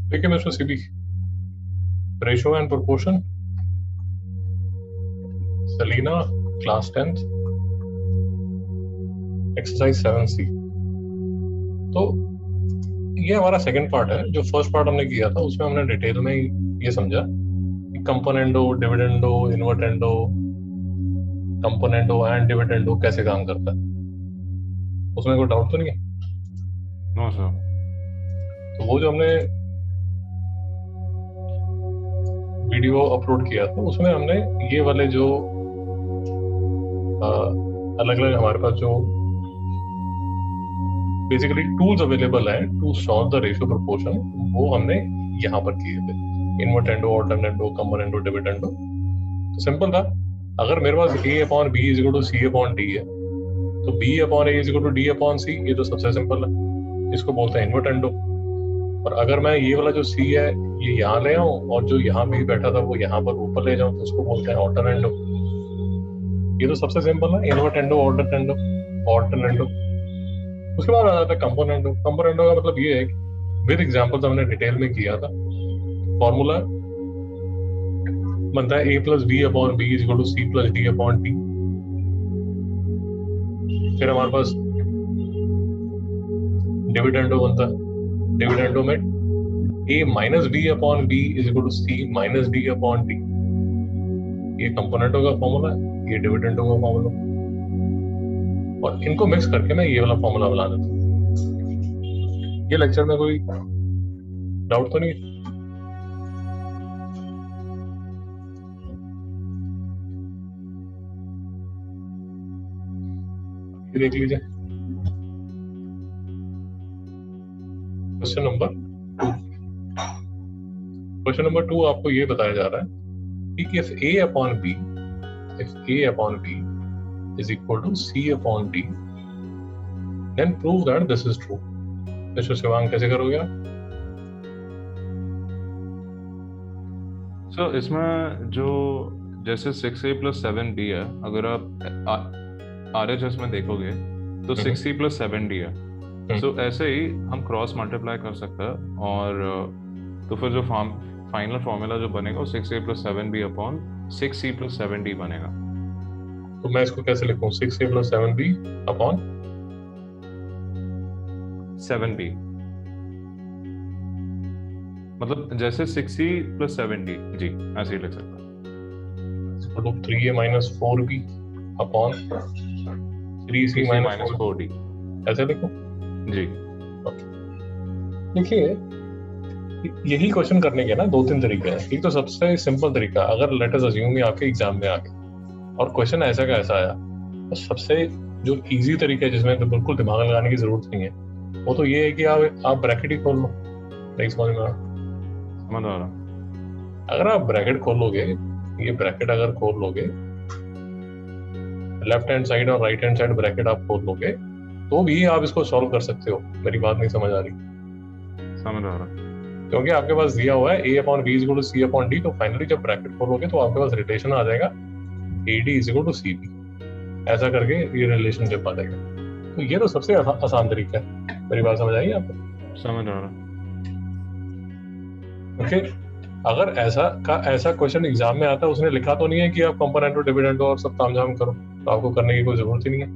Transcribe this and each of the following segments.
ठीक है mister CB, ratio and proportion, Selina, class 10th, exercise 7C। तो ये हमारा सेकंड पार्ट है। जो फर्स्ट पार्ट हमने किया था उसमें हमने डिटेल में ये समझा कि componendo, dividendo, invertendo, componendo and dividendo कैसे काम करता है। उसमें कोई डाउट तो नहीं है? No sir. तो वो जो हमने वीडियो अपलोड किया था उसमें हमने ये वाले जो अलग अलग हमारे पास जो बेसिकली टूल्स अवेलेबल हैं to solve the ratio proportion, वो हमने यहाँ पर किए थे। Invertendo, alternendo, componendo, dividendo. तो सिंपल था, अगर मेरे पास a upon b is equal to c upon d है, तो b upon a is equal to d upon c, ये तो सबसे सिंपल है, इसको बोलते हैं इन्वर्टेंडो। और अगर मैं ये वाला जो c है ये यहाँ ले आऊं और जो यहाँ b बैठा था वो यहाँ पर ऊपर ले जाऊं, तो उसको बोलते हैं ऑल्टरनेंडो। ये तो सबसे सिंपल है, इन्वर्टेंडो, ऑल्टरनेंडो, ऑल्टरनेंडो। उसके बाद आ जाता है कंपोनेंडो। कंपोनेंडो का मतलब ये है कि विद एग्जांपल्स हमने डिटेल में किया था। फॉर्मूला बनता है a plus b upon b is equal to c plus d upon d. फिर हमारे पास डिविडेंडो बनता है। डिविडेंडो में a minus b upon b is equal to c minus d upon d. ये कंपोनेंटो का फॉर्मूला है, ये डिविडेंडो का फॉर्मूला, और इनको मिक्स करके मैं ये वाला फॉर्मूला बना देता हूँ। ये लेक्चर में कोई डाउट तो नहीं है? ये देख लीजिए क्वेश्चन नंबर 2। क्वेश्चन नंबर 2 आपको ये बताया जा रहा है कि if a upon b, if a upon b is equal to c upon d, then prove that this is true। Mister Shivang कैसे करोगे आप? सर इसमें जो जैसे 6a प्लस 7b है, अगर आप RHS में देखोगे तो 6c प्लस 7d है। सो ऐसे ही हम क्रॉस मल्टीप्लाई कर सकते हैं, और तो फिर जो फाइनल फॉर्मूला जो बनेगा वो 6a plus 7b upon 6c plus 7d बनेगा। तो मैं इसको कैसे लिखूं? 6a plus 7b upon 7b, मतलब जैसे 6c प्लस 7d, जी ऐसे ही लिख सकते हैं। 3a minus 4b upon 3c minus 4d, ऐसे लिखूं? जी। देखिए, यही क्वेश्चन करने के ना 2-3 तरीके हैं। एक तो सबसे सिंपल तरीका, अगर लेट अस अज्यूम आपके एग्जाम में आ गया और क्वेश्चन ऐसा का ऐसा आया, तो सबसे जो इजी तरीका है जिसमें तो बिल्कुल दिमाग लगाने की जरूरत नहीं है, वो तो ये है कि आप ब्रैकेट ही खोल लो। नहीं समझ में आ रहा? समझ आ रहा। अगर आप ब्रैकेट खोल लोगे, ये ब्रैकेट अगर खोल लोगे, लेफ्ट हैंड साइड और राइट हैंड साइड ब्रैकेट आप खोल लोगे, तो भी आप इसको सॉल्व कर सकते हो। मेरी बात नहीं समझ आ रही? समझ आ रहा। क्योंकि आपके पास दिया हुआ है a upon b is equal to c upon d, तो फाइनली जब ब्रैकेट खोलोगे तो आपके पास रिलेशन आ जाएगा AD is equal to CB। ऐसा करके ये रिलेशनशिप आ जाएगा। तो ये तो सबसे आसान तरीका है। मेरी बात समझ आई आपको? समझ आ रहा। ओके, अगर ऐसा क्वेश्चन एग्जाम में आता है, उसने लिखा तो नहीं है कि आप कंपोनेंटो, डिविडेंडो और सब तामझाम करो, तो आपको करने की कोई जरूरत ही नहीं है।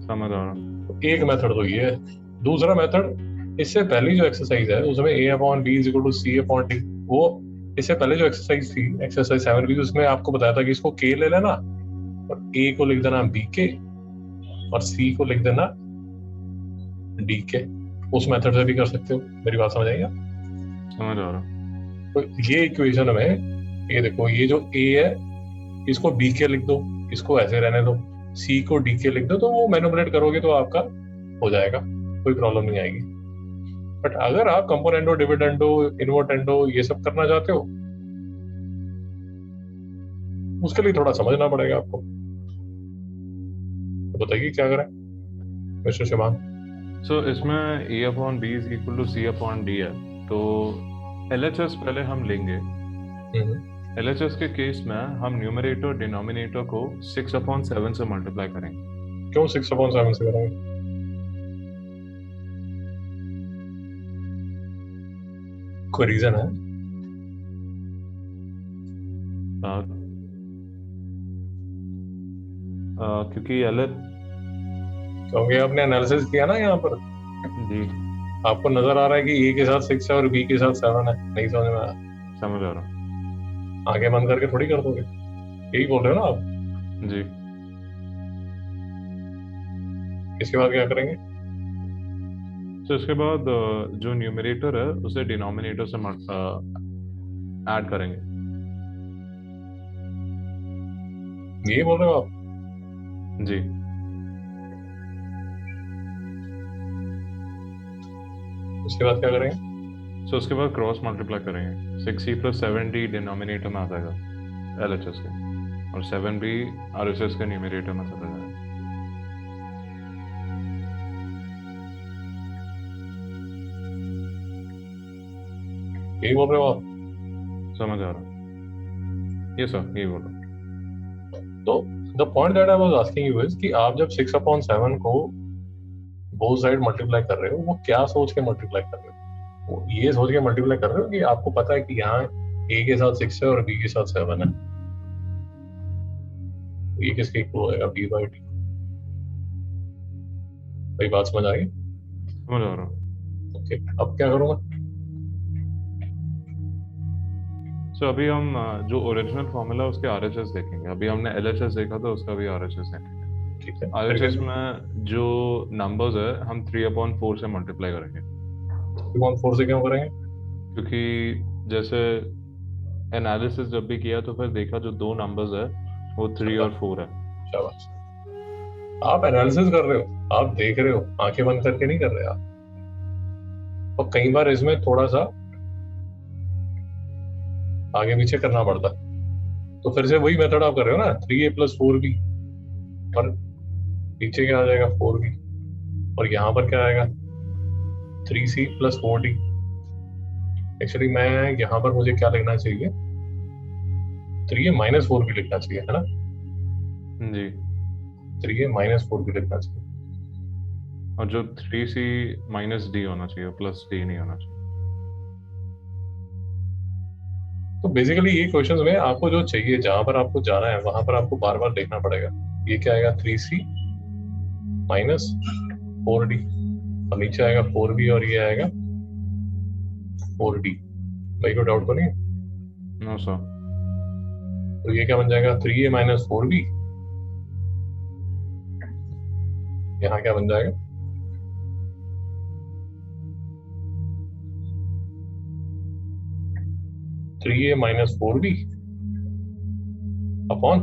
समझ आ रहा। तो एक मेथड तो ये है। दूसरा मेथड, इससे पहले जो एक्सरसाइज है उसमें a upon b is equal to c upon d, वो इससे पहले जो एक्सरसाइज थी, एक्सरसाइज 7B, उसमें आपको बताया था कि इसको k ले लेना और a को लिख देना bk और c को लिख देना dk। उस मेथड से भी कर सकते हो। मेरी बात समझ आई? समझ आ रहा। तो ये इक्वेशन में, ये देखो, ये जो a है इसको bk लिख दो, इसको ऐसे रहने दो, c को dk लिख दो, तो वो मैनिपुलेट करोगे तो आपका हो जाएगा, कोई प्रॉब्लम नहीं आएगी। बट अगर आप कंपोनेंडो, डिविडेंडो, इन्वर्टेंडो ये सब करना चाहते हो, उसके लिए थोड़ा समझना पड़ेगा आपको। तो बताइए क्या करें मिस्टर शिवांग? सो इसमें a upon b is equal to c upon d है, तो LHS पहले हम लेंगे। LHS के केस में हम न्यूमरेटर डिनोमिनेटर को 6 अपॉन 7 से मल्टीप्लाई करेंगे। क्यों 6 अपॉन 7 से करेंगे? कोई रीजन है? क्योंकि एलएच क्योंकि आपने एनालिसिस किया ना यहाँ पर, जी आपको नजर आ रहा है कि ए के साथ 6 है और बी के साथ 7 है, नहीं समझ में आया? समझ आ रहा आंखें बंद करके थोड़ी कर दोगे, यही बोल रहे हो ना आप? जी। इसके बाद क्या करेंगे? तो इसके बाद जो न्यूमरेटर है उसे डिनोमिनेटर से ऐड करेंगे। यही बोल रहे हो आप? जी। उसके बाद क्या करेंगे? सो उसके बाद क्रॉस मल्टीप्लाई करेंगे। 6c प्लस 7d डिनोमिनेटर में आ जाएगा LHS के, और 7b RHS के न्यूमरेटर में चला जाएगा। यही बोल रहे हो आप? समझ आ रहा? ये सर यही बोल रहा हूँ। तो the point that I was asking you is कि आप जब 6/7 को बोथ साइड मल्टीप्लाई कर रहे हो, वो क्या सोच के मल्टीप्लाई कर रहे हो? वो ये सोच के मल्टीप्लाई कर रहे हो कि आपको पता है कि यहाँ ए के साथ 6 है और बी के साथ 7 है, तो ये किसके इक्वल होएगा? B by d. भाई बात समझ आ गई? समझ आ रहा हूँ। ओके, अब क्या करूँगा? सो अभी हम जो ओरिजिनल फॉर्मूला है उसके RHS देखेंगे। अभी हमने LHS देखा था, उसका भी RHS देखेंगे। ठीक है, RHS में जो नंबर्स है हम 3/4 से मल्टीप्लाई करेंगे। 3/4 से क्यों करेंगे? क्योंकि जैसे एनालिसिस जब भी किया तो फिर देखा जो दो नंबर्स है वो 3 और 4 है। शाबाश। आप एनालिसिस कर रहे हो, आप देख रहे हो, आंखें बंद करके नहीं कर रहे आप। और कई बार इसमें थोड़ा सा आगे पीछे करना पड़ता है, तो फिर से वही मेथड आप कर रहे हो ना, 3a प्लस 4b, और पीछे क्या आ जाएगा? 4b, और यहाँ पर क्या आएगा? 3c plus 4d। एक्चुअली मैं यहाँ पर मुझे क्या लिखना चाहिए? 3a माइनस 4b लिखना चाहिए, है ना? जी। 3a माइनस 4b लिखना चाहिए। और जो 3c माइनस d होना चाहिए, प्लस d नहीं होना चाहिए। तो बेसिकली ये क्वेश्चंस में आपको जो चाहिए, जहां पर आपको जाना है वहां पर आपको बार बार देखना पड़ेगा। ये क्या आएगा? 3c माइनस 4d, और नीचे आएगा 4b, और ये आएगा 4d। भाई को डाउट तो नहीं? No sir. तो ये क्या बन जाएगा? 3a minus 4b। यहाँ क्या बन जाएगा? 3a minus 4b upon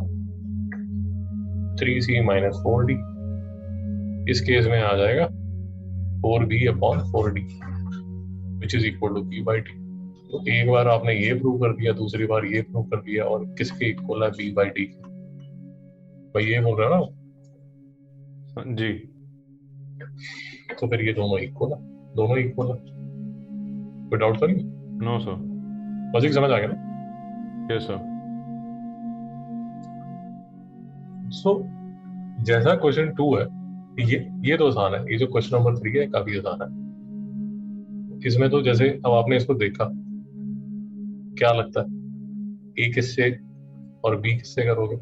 3c minus 4d। इस केस में आ जाएगा 4b upon 4d, which is equal to b by d. तो एक बार आपने ये प्रूव कर दिया, दूसरी बार ये प्रूव कर दिया, और किसके इक्वल है? b by d. भाई ये बोल रहे हो ना? जी। तो फिर ये दोनों इक्वल है, दोनों इक्वल है, कोई डाउट तो नहीं? No sir. लॉजिक समझ आ गया ना? Yes sir. सो जैसा क्वेश्चन 2 है, ये तो आसान है। ये जो क्वेश्चन नंबर 3 है काफी आसान है। इसमें तो जैसे अब आपने इसको देखा, क्या लगता है ए किससे और बी किससे करोगे?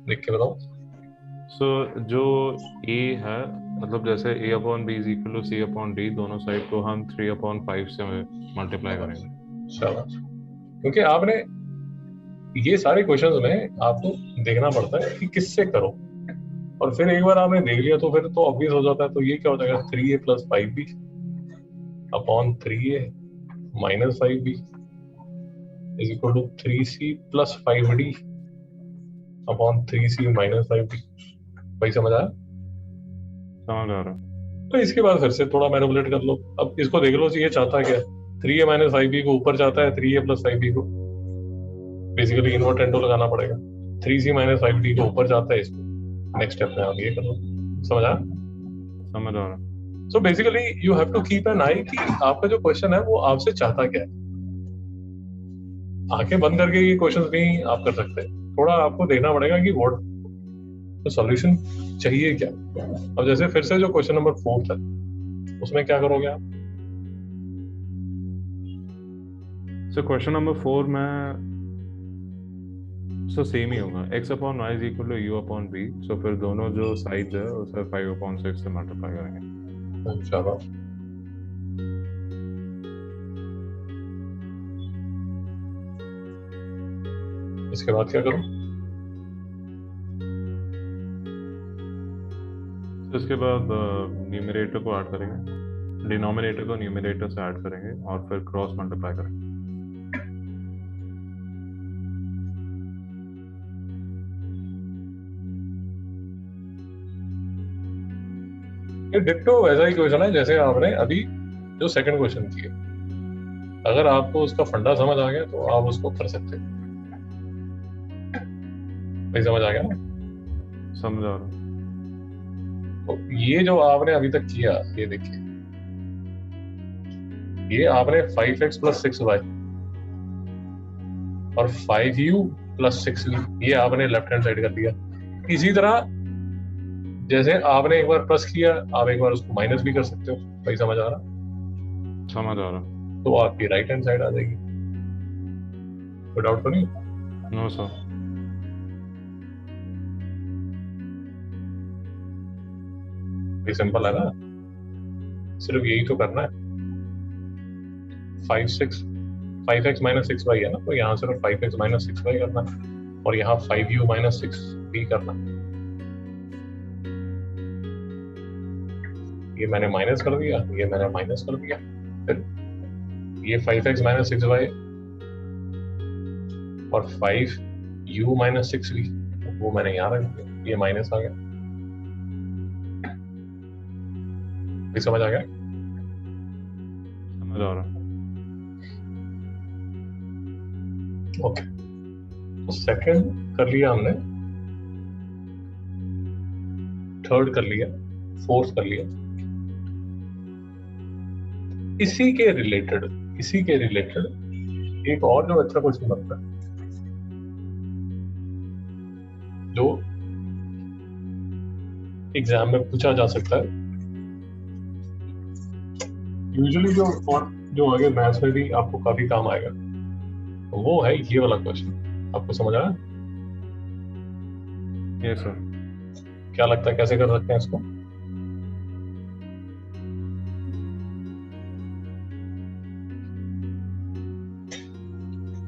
देख के बताओ। सो जो a है, मतलब जैसे a/b is equal to c/d, दोनों साइड को हम 3/5 से मल्टीप्लाई करेंगे। शाबाश। क्योंकि आपने ये सारे क्वेश्चंस में आपको देखना पड़ता है कि किससे करो, और फिर एक बार आपने देख लिया तो फिर तो ऑब्वियस हो जाता है। तो ये क्या हो जाएगा? 3a प्लस 5b upon 3a minus 5b is equal to 3c plus 5d upon 3c minus 5d। भाई समझ आया? समझ आ रहा? तो इसके बाद फिर से थोड़ा मैनिपुलेट कर लो। अब इसको देख लो, ये चाहता है क्या? 3a माइनस 5b को ऊपर चाहता है 3a प्लस 5b को, बेसिकली इन्वर्ट एंडो लगाना पड़ेगा। 3c माइनस 5d को ऊपर चाहता है इसको। नेक्स्ट स्टेप में आप ये कर लो। समझ आया? समझ आ रहा। So basically you have to keep an eye कि आपका जो क्वेश्चन है वो आपसे चाहता क्या है। आंखें बंद करके ये क्वेश्चन नहीं आप कर सकते, थोड़ा आपको देखना पड़ेगा कि व्हाट तो सॉल्यूशन चाहिए क्या। अब जैसे फिर से जो क्वेश्चन नंबर 4 है, उसमें क्या करोगे आप? सो क्वेश्चन नंबर 4 में सो सेम ही होगा, x upon y is equal to u upon v। So फिर दोनों जो साइड्स है उसे 5/6 से मल्टीप्लाई करेंगे। चलो इसके बाद क्या करूं? तो इसके बाद न्यूमरेटर को ऐड करेंगे, डिनोमिनेटर को न्यूमरेटर से ऐड करेंगे और फिर क्रॉस मल्टीप्लाई करेंगे। ये डिट्टो वैसा ही क्वेश्चन है जैसे आपने अभी जो सेकंड क्वेश्चन किया। अगर आपको उसका फंडा समझ आ गया तो आप उसको कर सकते हो। भाई समझ आ गया ना? समझ आ रहा। तो ये जो आपने अभी तक किया, ये देखिए, ये आपने 5x प्लस 6y और 5u प्लस 6v ये आपने लेफ्ट हैंड साइड कर दिया। इसी तरह जैसे आपने एक बार प्लस किया, आप एक बार उसको माइनस भी कर सकते हो। भाई समझ आ रहा? समझ आ रहा। तो आपकी राइट हैंड साइड आ जाएगी। कोई डाउट तो नहीं? No sir. ये सिंपल है ना, सिर्फ यही तो करना है। 5x माइनस 6y है ना, तो यहाँ सिर्फ 5x माइनस 6y करना है और यहाँ 5u माइनस 6v करना है। ये मैंने माइनस कर दिया, ये मैंने माइनस कर दिया। फिर ये 5x माइनस 6y और 5u माइनस 6v वो मैंने यहाँ रख दिया, ये माइनस आ गया। ये समझ आ गया? समझ आ रहा। ओके, तो सेकंड कर लिया हमने, थर्ड कर लिया, फोर्थ कर लिया। इसी के रिलेटेड एक और जो अच्छा क्वेश्चन बनता है जो एग्जाम में पूछा जा सकता है, यूजुअली जो और जो आगे मैथ्स में भी आपको काफी काम आएगा, तो वो है ये वाला क्वेश्चन। आपको समझ आया? Yes sir. क्या लगता है कैसे कर सकते हैं इसको?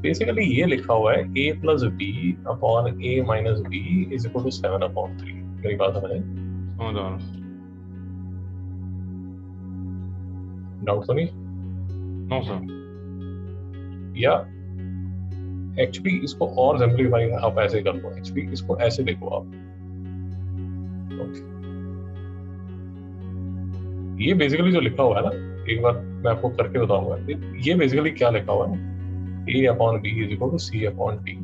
बेसिकली ये लिखा हुआ है a plus b upon a minus b is equal to 7/3। मेरी बात समझ आई? समझ आ रहा। डाउट तो नहीं? No sir. या एक्चुअली इसको और सिंपलीफाई आप ऐसे कर लो, एक्चुअली इसको ऐसे देखो आप। Okay. ये बेसिकली जो लिखा हुआ है ना, एक बार मैं आपको करके बताऊंगा। ये बेसिकली क्या लिखा हुआ है, a upon b is equal to c upon d,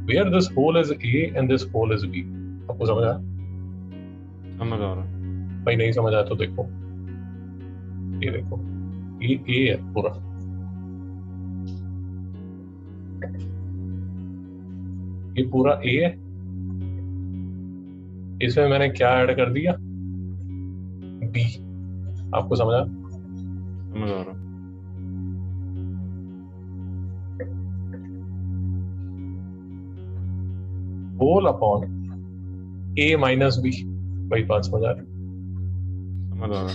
where this whole is a and this whole is b। आपको समझ आया? समझ आ रहा। भाई नहीं समझ आया तो देखो, ये देखो, ये a है पूरा, ये पूरा a है। इसमें मैंने क्या ऐड कर दिया, b। आपको समझ आया? समझ आ रहा। Whole upon a minus b। भाई बात समझ आ रही? समझ आ रहा।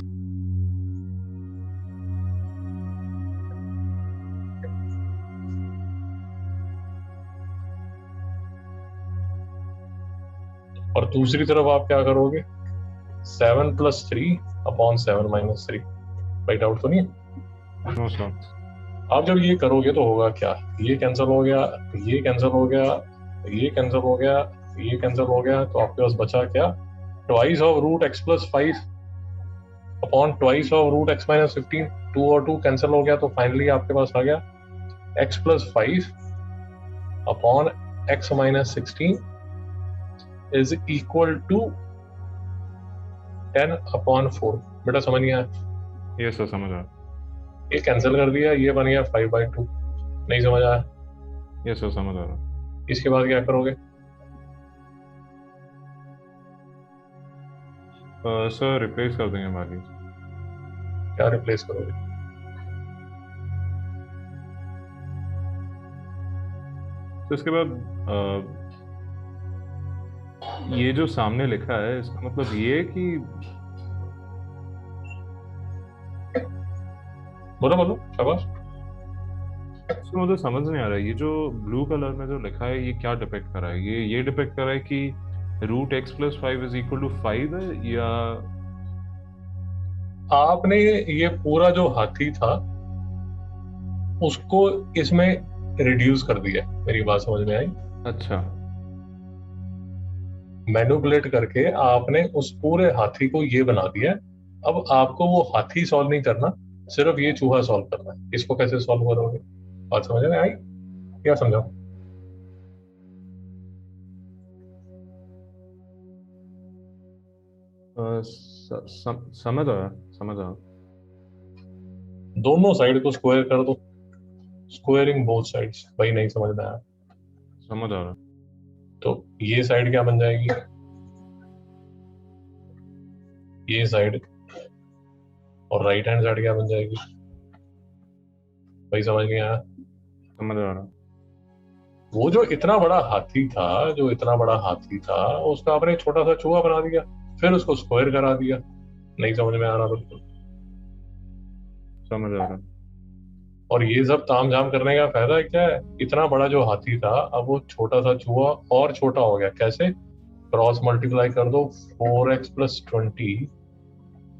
और दूसरी तरफ आप क्या करोगे, 7 प्लस 3 अपॉन 7 माइनस 3। भाई डाउट तो नहीं है? No sir. आप जब ये करोगे तो होगा क्या, ये कैंसिल हो गया, ये कैंसिल हो गया, ये कैंसिल हो गया, ये कैंसिल हो गया, तो आपके पास बचा क्या, twice of root x plus 5 upon twice of root x minus 15। 2 और 2 कैंसिल हो गया, तो फाइनली आपके पास आ गया x plus 5 upon x minus 16 is equal to 10 upon 4। बेटा समझ नहीं आया? यस सर समझ आ। ये कैंसिल कर दिया, ये बन गया 5/2। नहीं समझ आया? यस सर समझ आ रहा। इसके बाद क्या करोगे? सर रिप्लेस कर देंगे बाकी। क्या रिप्लेस करोगे? तो इसके बाद ये जो सामने लिखा है इसका मतलब ये है कि बोलो बोलो, शाबाश। इसमें मुझे समझ नहीं आ रहा है, ये जो ब्लू कलर में जो लिखा है ये क्या डिपेक्ट कर रहा है? ये डिपेक्ट कर रहा है कि root x plus five is equal to five है, या आपने ये पूरा जो हाथी था उसको इसमें रिड्यूस कर दिया, मेरी बात समझ में आई? अच्छा मैनिपुलेट करके आपने उस पूरे हाथी को ये बना दिया। अब आपको वो हाथी सॉल्व नहीं करना, सिर्फ ये चूहा सॉल्व करना है। इसको कैसे सॉल्व करोगे? बात समझ में आई? क्या समझाओ? समझ आया, समझ आया। दोनों साइड को स्क्वायर कर दो, स्क्वायरिंग बोथ साइड्स। भाई नहीं समझ में आया समझ आ रहा। तो ये साइड क्या बन जाएगी? ये साइड। और राइट हैंड साइड क्या बन जाएगी? भाई समझ नहीं आया? समझ आ रहा। वो जो इतना बड़ा हाथी था, जो इतना बड़ा हाथी था, उसका आपने एक छोटा सा चूहा बना दिया, फिर उसको स्क्वायर करा दिया। नहीं समझ में आ रहा बिल्कुल? समझ आ रहा। और ये सब ताम झाम करने का फायदा क्या है? इतना बड़ा जो हाथी था, अब वो छोटा सा चूहा और छोटा हो गया। कैसे? क्रॉस मल्टीप्लाई कर दो। 4x plus 20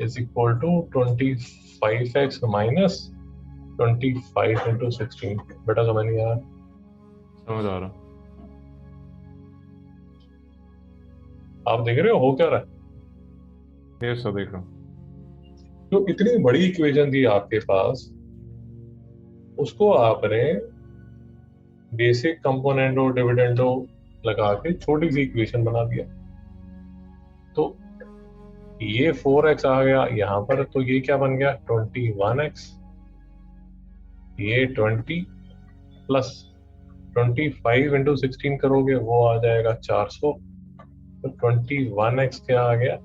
is equal to 25x minus 25 into 16। बेटा समझ नहीं आया? समझ आ रहा। आप देख रहे हो क्या रहा है? ये सब देख रहा हूँ। जो इतनी बड़ी इक्वेशन थी आपके पास, उसको आपने बेसिक कंपोनेंट और डिविडेंडो लगा के छोटी सी इक्वेशन बना दिया। तो ये 4x आ गया यहाँ पर, तो ये क्या बन गया? 21x। ये 20 प्लस 25 इंटू 16 करोगे, वो आ जाएगा 400। तो 21x क्या आ गया?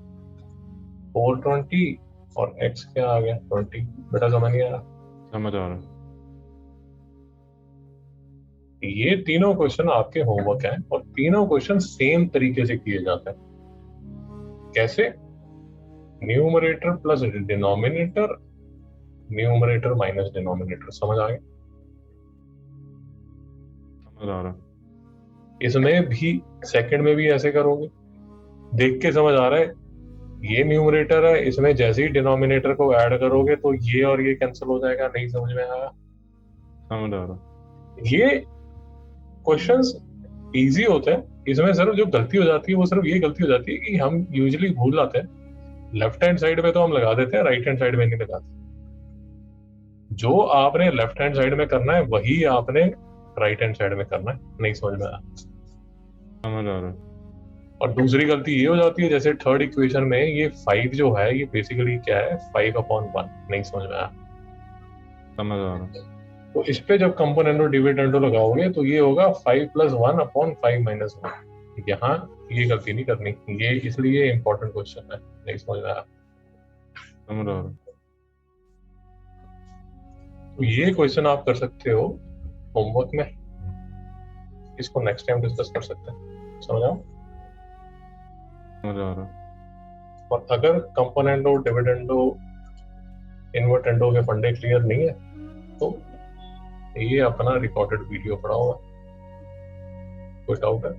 420। और x क्या आ गया? 20। बेटा समझ नहीं आया? समझ आ रहा। ये तीनों क्वेश्चन आपके होमवर्क हैं, और तीनों क्वेश्चन सेम तरीके से किए जाते हैं। कैसे? Numerator plus denominator, numerator minus denominator. समझ आ गया? समझ आ रहा। इसमें भी सेकंड में भी ऐसे करोगे? देख के समझ आ रहा है? ये न्यूमरेटर है, इसमें जैसे ही डिनोमिनेटर को ऐड करोगे तो ये और ये कैंसिल हो जाएगा। नहीं समझ में आया? समझ आ रहा। ये क्वेश्चंस इजी होते हैं। इसमें सिर्फ जो गलती हो जाती है वो सिर्फ ये गलती हो जाती है कि हम यूजुअली भूल जाते हैं, लेफ्ट हैंड साइड में तो हम लगा देते हैं, राइट हैंड साइड में नहीं लगाते। जो आपने लेफ्ट हैंड साइड में करना है वही आपने राइट हैंड साइड में करना है। नहीं समझ में आया? समझ आ रहा। और दूसरी गलती ये हो जाती है, जैसे थर्ड इक्वेशन में ये 5 जो है, ये बेसिकली क्या है? 5/1। नहीं समझ में आया? समझ आ रहा। तो इस पे जब कंपोनेंडो डिविडेंडो लगाओगे तो ये होगा 5 प्लस 1/5 - 1। यहाँ ये गलती नहीं करनी, ये इसलिए इंपॉर्टेंट क्वेश्चन है। नहीं समझ में आया? समझ आ रहा। तो ये क्वेश्चन आप कर सकते हो होमवर्क में, इसको नेक्स्ट टाइम डिस्कस कर सकते हैं। समझ आओ? समझ आ रहा। और अगर कंपोनेंडो डिविडेंडो इन्वर्टेंडो के फंडे क्लियर नहीं है तो ये अपना रिकॉर्डेड वीडियो पड़ा होगा। कोई डाउट है?